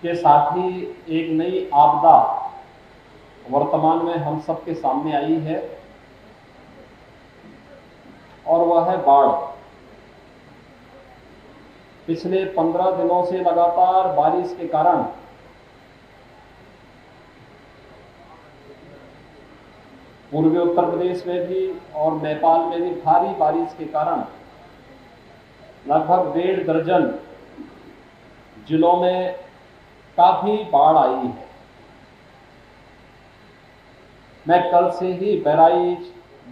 के साथ ही एक नई आपदा वर्तमान में हम सबके सामने आई है और वह है बाढ़। पिछले 15 दिनों से लगातार बारिश के कारण पूर्वी उत्तर प्रदेश में भी और नेपाल में भी भारी बारिश के कारण लगभग 1.5 दर्जन जिलों में काफी बाढ़ आई है। मैं कल से ही बहराइच,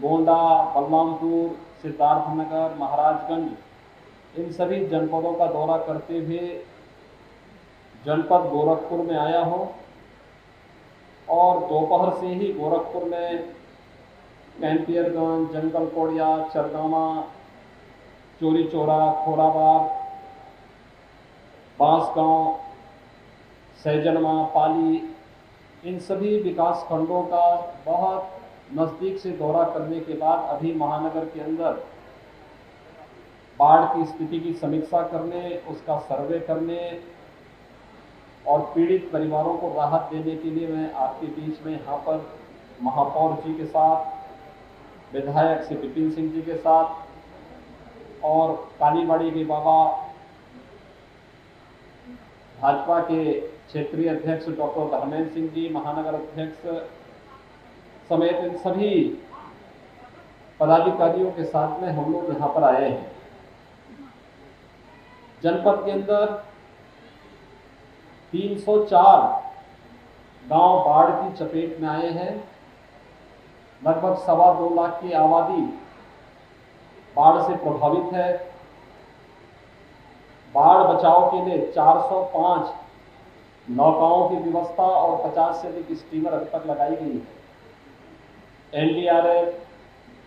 गोंडा, बलरामपुर, सिद्धार्थनगर, महाराजगंज इन सभी जनपदों का दौरा करते हुए जनपद गोरखपुर में आया हूं और दोपहर से ही गोरखपुर में कैंपियरगंज, जंगल कोड़िया, चरगामा, चोरी चौरा, खोराबाद, बांसगांव, सैजनमा, पाली इन सभी विकास खंडों का बहुत नज़दीक से दौरा करने के बाद अभी महानगर के अंदर बाढ़ की स्थिति की समीक्षा करने, उसका सर्वे करने और पीड़ित परिवारों को राहत देने के लिए मैं आपके बीच में यहाँ पर महापौर जी के साथ, विधायक श्री विपिन सिंह जी के साथ और कालीबाड़ी के बाबा भाजपा के क्षेत्रीय अध्यक्ष डॉक्टर धर्मेंद्र सिंह जी, महानगर अध्यक्ष समेत इन सभी पदाधिकारियों के साथ में हम लोग यहाँ पर आए हैं। जनपद के अंदर 304 गांव बाढ़ की चपेट में आए हैं। लगभग 2.25 लाख की आबादी बाढ़ से प्रभावित है। बाढ़ बचाव के लिए 405 नौकाओं की व्यवस्था और 50 से अधिक स्टीमर अब तक लगाई गई है। एनडीआरएफ,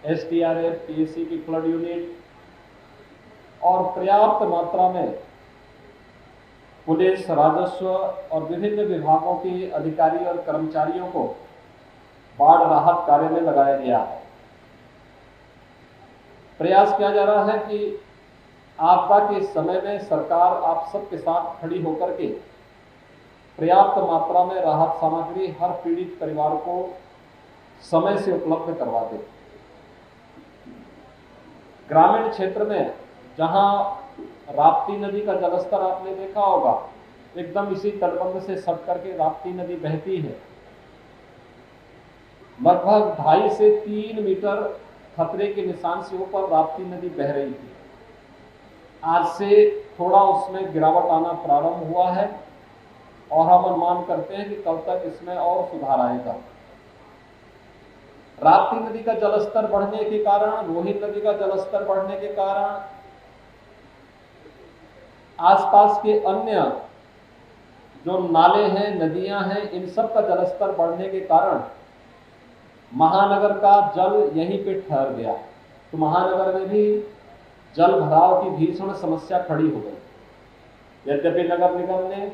एसडीआरएफ, पीएसी की फ्लड यूनिट और पर्याप्त मात्रा में पुलिस, राजस्व और विभिन्न विभागों के अधिकारी और कर्मचारियों को बाढ़ राहत कार्य में लगाया गया है। प्रयास किया जा रहा है कि आपदा के समय में सरकार आप सबके साथ खड़ी होकर के पर्याप्त मात्रा में राहत सामग्री हर पीड़ित परिवार को समय से उपलब्ध करवा दे। ग्रामीण क्षेत्र में जहां राप्ती नदी का जलस्तर आपने देखा होगा, एकदम इसी तटबंध से सट करके राप्ती नदी बहती है। लगभग 2.5 से 3 मीटर खतरे के निशान से ऊपर राप्ती नदी बह रही थी। आज से थोड़ा उसमें गिरावट आना प्रारंभ हुआ है और हम अनुमान करते हैं कि कल तक इसमें और सुधार आएगा। राप्ती नदी का जलस्तर बढ़ने के कारण, रोहित नदी का जलस्तर बढ़ने के कारण, आसपास के अन्य जो नाले हैं, नदियां हैं, इन सब का जलस्तर बढ़ने के कारण महानगर का जल यहीं पे ठहर गया। तो महानगर में भी जल भराव की भीषण समस्या खड़ी हो गई। यद्यपि नगर निगम ने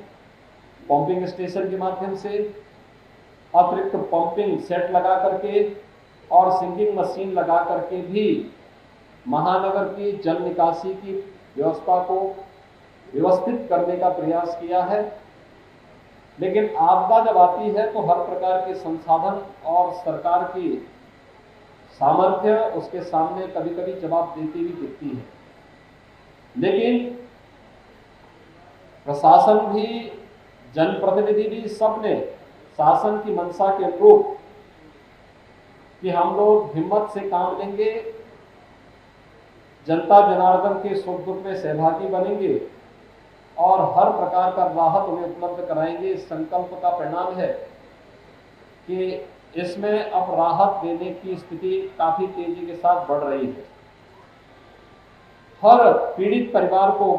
पंपिंग स्टेशन के माध्यम से अतिरिक्त पंपिंग सेट लगा करके और सिंकिंग मशीन लगा करके भी महानगर की जल निकासी की व्यवस्था को व्यवस्थित करने का प्रयास किया है। लेकिन आपदा जब आती है तो हर प्रकार के संसाधन और सरकार की सामर्थ्य उसके सामने कभी कभी जवाब देती हुई दिखती है। लेकिन प्रशासन भी, जनप्रतिनिधि भी, सबने शासन की मंशा के अनुरूप कि हम लोग हिम्मत से काम लेंगे, जनता जनार्दन के सुख दुख में सहभागी बनेंगे और हर प्रकार का राहत उन्हें उपलब्ध कराएंगे। इस संकल्प का परिणाम है कि इसमें अब राहत देने की स्थिति काफी तेजी के साथ बढ़ रही है। हर पीड़ित परिवार को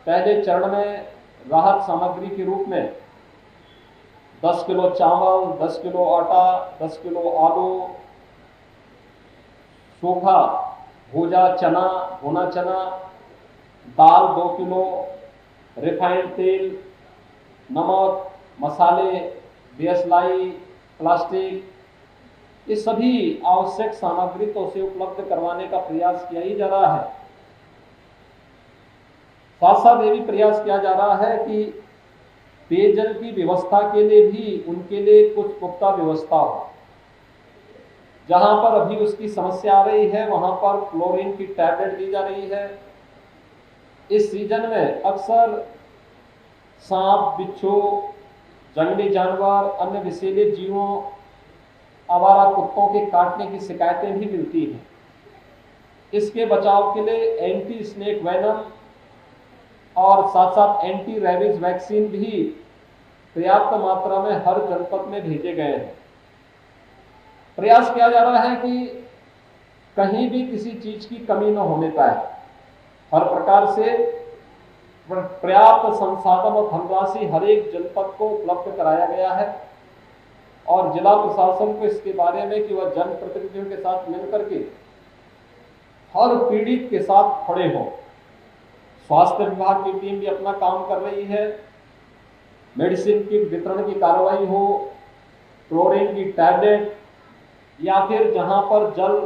पहले चरण में राहत सामग्री के रूप में 10 किलो चावल, 10 किलो आटा, 10 किलो आलू, सूखा भूजा चना, भुना चना, दाल 2 किलो, रिफाइंड तेल, नमक, मसाले, देशलाई, प्लास्टिक, ये सभी आवश्यक सामग्री तो उसे उपलब्ध करवाने का प्रयास किया ही जा रहा है। साथ साथ ये भी प्रयास किया जा रहा है कि पेयजल की व्यवस्था के लिए भी उनके लिए कुछ पुख्ता व्यवस्था हो। जहां पर अभी उसकी समस्या आ रही है वहां पर क्लोरीन की टैबलेट दी जा रही है। इस सीजन में अक्सर सांप, बिच्छू, जंगली जानवर, अन्य विषैले जीवों, आवारा कुत्तों के काटने की शिकायतें भी मिलती हैं। इसके बचाव के लिए एंटी स्नेक वेनम और साथ साथ एंटी रेबीज वैक्सीन भी पर्याप्त मात्रा में हर जनपद में भेजे गए हैं। प्रयास किया जा रहा है कि कहीं भी किसी चीज की कमी न होने पाए। हर प्रकार से पर्याप्त संसाधन और धनराशि हर एक जनपद को उपलब्ध कराया गया है और जिला प्रशासन को इसके बारे में कि वह जनप्रतिनिधियों के साथ मिलकर के हर पीड़ित के साथ खड़े हों। स्वास्थ्य विभाग की टीम भी अपना काम कर रही है। मेडिसिन की वितरण की कार्रवाई हो, क्लोरीन की टैबलेट, या फिर जहां पर जल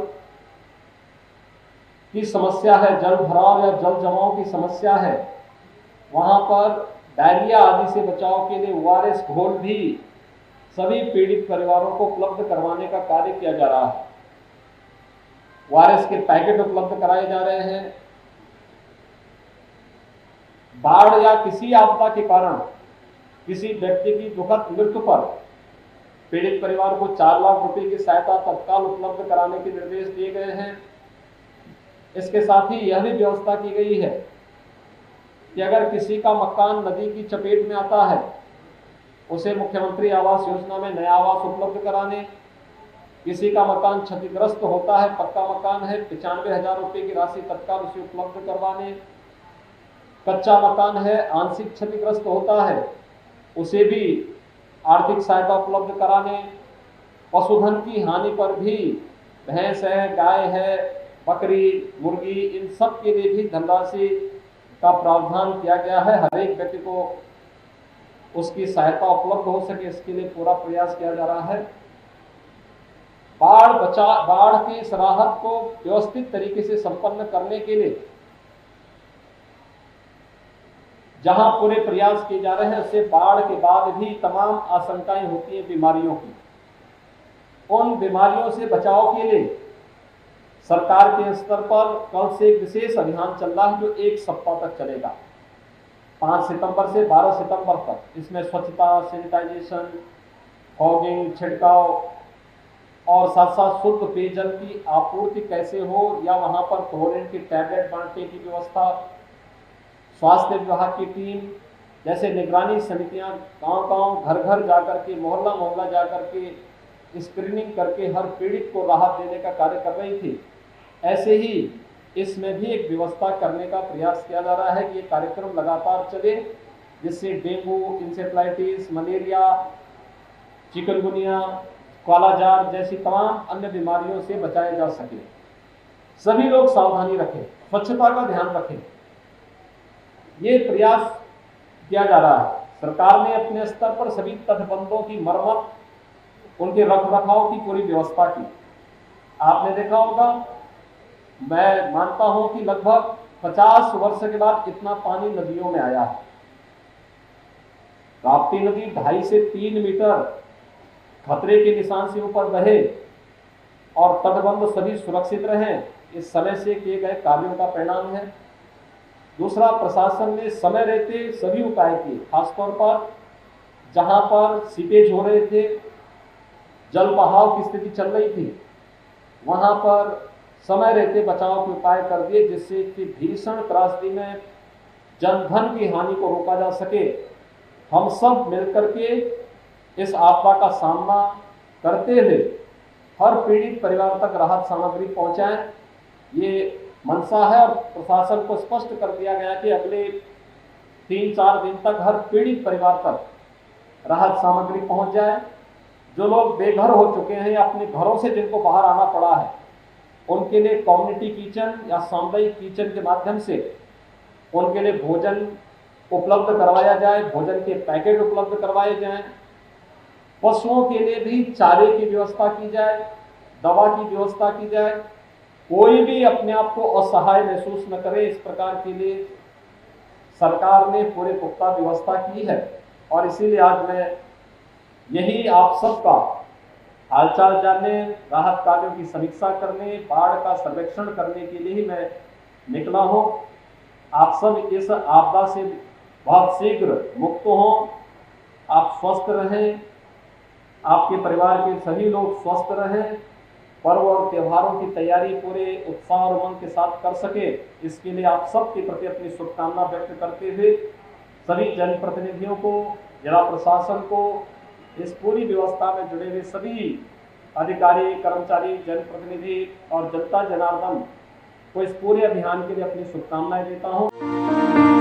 की समस्या है, जल भराव या जल जमाव की समस्या है, वहां पर डायरिया आदि से बचाव के लिए ओआरएस घोल भी सभी पीड़ित परिवारों को उपलब्ध करवाने का कार्य किया जा रहा है। ओआरएस के पैकेट उपलब्ध कराए जा रहे हैं। बाढ़ या किसी आपदा के कारण किसी व्यक्ति की दुखद मृत्यु पर पीड़ित परिवार को 4 लाख रुपए की सहायता तत्काल उपलब्ध कराने के निर्देश दिए गए हैं। इसके साथ ही यह भी व्यवस्था की गई है कि अगर किसी का मकान नदी की चपेट में आता है, उसे मुख्यमंत्री आवास योजना में नया आवास उपलब्ध कराने, किसी का मकान क्षतिग्रस्त होता है, पक्का मकान है, 95,000 रुपए की राशि तत्काल उसे उपलब्ध करवाने, कच्चा मकान है, आंशिक क्षतिग्रस्त होता है, उसे भी आर्थिक सहायता उपलब्ध कराने, पशुधन की हानि पर भी भैंस है, गाय है, बकरी, मुर्गी, इन सब के लिए भी धनराशि का प्रावधान किया गया है। हर एक व्यक्ति को उसकी सहायता उपलब्ध हो सके, इसके लिए पूरा प्रयास किया जा रहा है। बाढ़ की इस राहत को व्यवस्थित तरीके से संपन्न करने के लिए जहां पूरे प्रयास किए जा रहे हैं, उससे बाढ़ के बाद भी तमाम आशंकाएं होती हैं बीमारियों की। उन बीमारियों से बचाव के लिए सरकार के स्तर पर कल से एक विशेष अभियान चल रहा है जो 1 सप्ताह तक चलेगा, 5 सितंबर से 12 सितंबर तक। इसमें स्वच्छता, सैनिटाइजेशन, फॉगिंग, छिड़काव और साथ साथ शुद्ध पेयजल की आपूर्ति कैसे हो, या वहां पर क्लोरीन की टैबलेट बांटने की व्यवस्था, स्वास्थ्य विभाग की टीम जैसे निगरानी समितियां गांव-गांव, घर-घर जाकर के, मोहल्ला-मोहल्ला जाकर के स्क्रीनिंग करके हर पीड़ित को राहत देने का कार्य कर रही थी। ऐसे ही इसमें भी एक व्यवस्था करने का प्रयास किया जा रहा है कि ये कार्यक्रम लगातार चले, जिससे डेंगू, इंसेफ्लाइटिस, मलेरिया, चिकनगुनिया, कालाजार जैसी तमाम अन्य बीमारियों से बचाया जा सके। सभी लोग सावधानी रखें, स्वच्छता का ध्यान रखें। ये प्रयास किया जा रहा है। सरकार ने अपने स्तर पर सभी तटबंधों की मरम्मत, उनके रखरखाव की पूरी व्यवस्था की। आपने देखा होगा, मैं मानता हूं कि लगभग 50 वर्ष के बाद इतना पानी नदियों में आया है। राप्ती नदी 2.5 से 3 मीटर खतरे के निशान से ऊपर बहे और तटबंध सभी सुरक्षित रहें, इस समय से किए गए कार्यों का परिणाम है। दूसरा, प्रशासन ने समय रहते सभी उपाय किए, खासतौर पर जहां पर सीपेज हो रहे थे, जल बहाव की स्थिति चल रही थी, वहां पर समय रहते बचाव के उपाय कर दिए, जिससे कि भीषण त्रासदी में जनधन की हानि को रोका जा सके। हम सब मिलकर के इस आपदा का सामना करते हुए हर पीड़ित परिवार तक राहत सामग्री पहुंचाएं, ये मंशा है। और प्रशासन को स्पष्ट कर दिया गया कि अगले 3-4 दिन तक हर पीड़ित परिवार तक राहत सामग्री पहुंच जाए। जो लोग बेघर हो चुके हैं या अपने घरों से जिनको बाहर आना पड़ा है, उनके लिए कम्युनिटी किचन या सामुदायिक किचन के माध्यम से उनके लिए भोजन उपलब्ध करवाया जाए, भोजन के पैकेट उपलब्ध करवाए जाएं। पशुओं के लिए भी चारे की व्यवस्था की जाए, दवा की व्यवस्था की जाए। कोई भी अपने आप को असहाय महसूस न करे, इस प्रकार के लिए सरकार ने पूरे पुख्ता व्यवस्था की है। और इसीलिए आज मैं यही आप सबका हालचाल जानने, राहत कार्यों की समीक्षा करने, बाढ़ का सर्वेक्षण करने के लिए ही मैं निकला हूं। आप सब इस आपदा से बहुत शीघ्र मुक्त हों, आप स्वस्थ रहें, आपके परिवार के सभी लोग स्वस्थ रहें, पर्व और त्योहारों की तैयारी पूरे उत्साह और उमंग के साथ कर सके, इसके लिए आप सबके प्रति अपनी शुभकामना व्यक्त करते हुए सभी जनप्रतिनिधियों को, जिला प्रशासन को, इस पूरी व्यवस्था में जुड़े हुए सभी अधिकारी, कर्मचारी, जनप्रतिनिधि और जनता जनार्दन को इस पूरे अभियान के लिए अपनी शुभकामनाएं देता हूं।